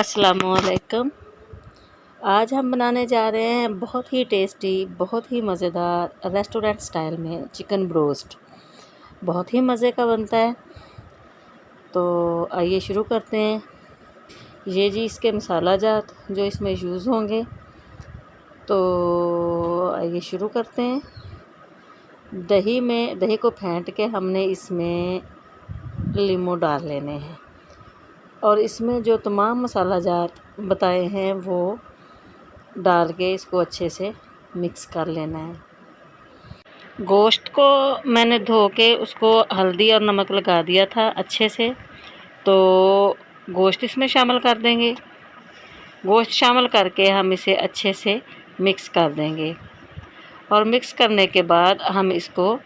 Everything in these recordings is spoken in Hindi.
अस्सलामुअलैकुम। आज हम बनाने जा रहे हैं बहुत ही टेस्टी, बहुत ही मज़ेदार रेस्टोरेंट स्टाइल में चिकन ब्रोस्ट। बहुत ही मज़े का बनता है। तो आइए शुरू करते हैं। ये जी इसके मसाला जात जो इसमें यूज़ होंगे। तो आइए शुरू करते हैं। दही को फेंट के हमने इसमें लीमू डाल लेने हैं और इसमें जो तमाम मसाला जात बताए हैं वो डाल के इसको अच्छे से मिक्स कर लेना है। गोश्त को मैंने धो के उसको हल्दी और नमक लगा दिया था अच्छे से। तो गोश्त इसमें शामिल कर देंगे। गोश्त शामिल करके हम इसे अच्छे से मिक्स कर देंगे और मिक्स करने के बाद हम इसको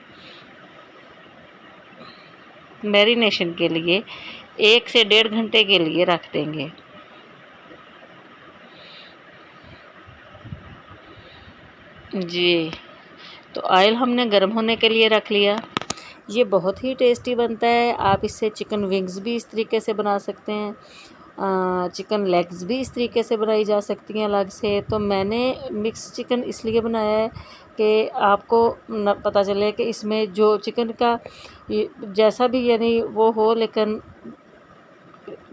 मैरिनेशन के लिए 1 से 1.5 घंटे के लिए रख देंगे। जी, तो ऑयल हमने गर्म होने के लिए रख लिया। ये बहुत ही टेस्टी बनता है। आप इससे चिकन विंग्स भी इस तरीके से बना सकते हैं। चिकन लेग्स भी इस तरीके से बनाई जा सकती हैं अलग से। तो मैंने मिक्स चिकन इसलिए बनाया है कि आपको न पता चले कि इसमें जो चिकन का जैसा भी यानी वो हो, लेकिन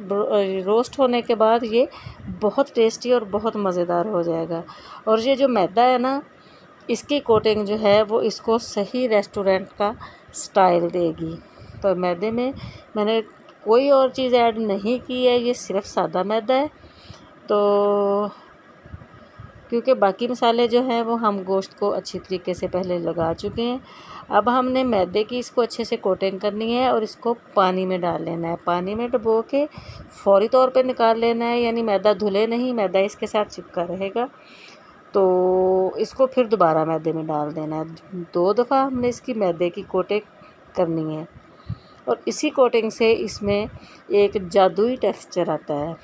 रोस्ट होने के बाद ये बहुत टेस्टी और बहुत मज़ेदार हो जाएगा। और ये जो मैदा है ना, इसकी कोटिंग जो है वो इसको सही रेस्टोरेंट का स्टाइल देगी। तो मैदे में मैंने कोई और चीज़ ऐड नहीं की है, ये सिर्फ सादा मैदा है। तो क्योंकि बाकी मसाले जो हैं वो हम गोश्त को अच्छी तरीके से पहले लगा चुके हैं। अब हमने मैदे की इसको अच्छे से कोटिंग करनी है और इसको पानी में डाल लेना है। पानी में डुबो के फौरी तौर पे निकाल लेना है, यानी मैदा धुले नहीं, मैदा इसके साथ चिपका रहेगा। तो इसको फिर दोबारा मैदे में डाल देना है। 2 दफ़ा हमने इसकी मैदे की कोटिंग करनी है और इसी कोटिंग से इसमें एक जादुई टेक्सचर आता है,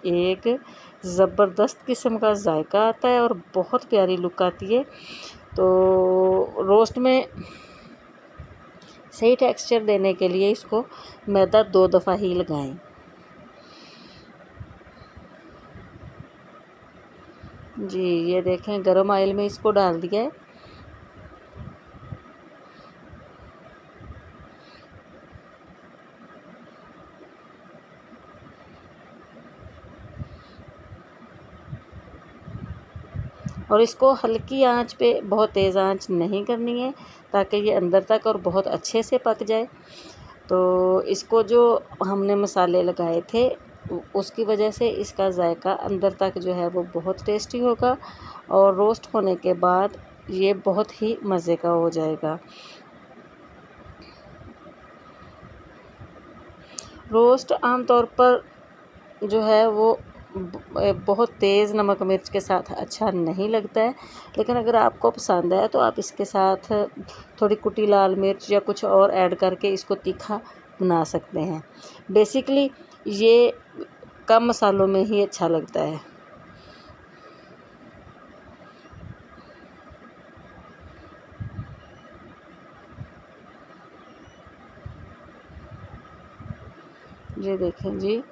एक ज़बरदस्त किस्म का जायका आता है और बहुत प्यारी लुक आती है। तो रोस्ट में सही टेक्सचर देने के लिए इसको मैदा 2 दफ़ा ही लगाएं। जी, ये देखें गरम ऑयल में इसको डाल दिया है। और इसको हल्की आंच पे, बहुत तेज़ आंच नहीं करनी है ताकि ये अंदर तक और बहुत अच्छे से पक जाए। तो इसको जो हमने मसाले लगाए थे उसकी वजह से इसका जायका अंदर तक जो है वो बहुत टेस्टी होगा और रोस्ट होने के बाद ये बहुत ही मज़े का हो जाएगा। रोस्ट आमतौर पर जो है वो बहुत तेज़ नमक मिर्च के साथ अच्छा नहीं लगता है, लेकिन अगर आपको पसंद है तो आप इसके साथ थोड़ी कुटी लाल मिर्च या कुछ और ऐड करके इसको तीखा बना सकते हैं। बेसिकली ये कम मसालों में ही अच्छा लगता है। ये देखें जी,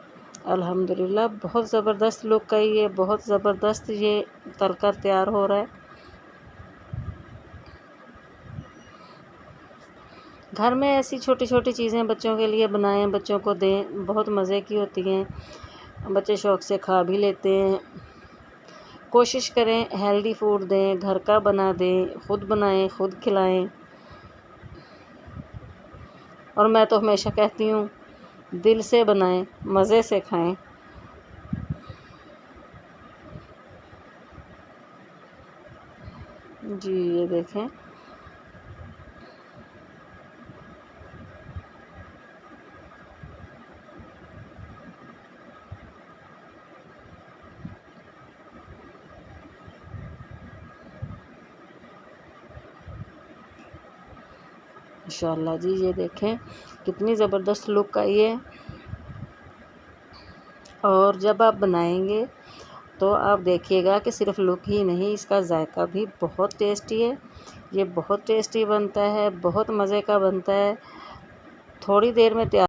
अल्हम्दुलिल्लाह बहुत ज़बरदस्त लुक का ये बहुत ज़बरदस्त ये तलकर तैयार हो रहा है। घर में ऐसी छोटी छोटी चीज़ें बच्चों के लिए बनाएं, बच्चों को दें, बहुत मज़े की होती हैं, बच्चे शौक़ से खा भी लेते हैं। कोशिश करें हेल्दी फूड दें, घर का बना दें, ख़ुद बनाएं, ख़ुद खिलाएं। और मैं तो हमेशा कहती हूँ दिल से बनाएं, मज़े से खाएं। जी, ये देखें माशाल्लाह जी, ये देखें कितनी ज़बरदस्त लुक का ये। और जब आप बनाएंगे तो आप देखिएगा कि सिर्फ लुक ही नहीं, इसका जायका भी बहुत टेस्टी है। ये बहुत टेस्टी बनता है, बहुत मज़े का बनता है। थोड़ी देर में तैयार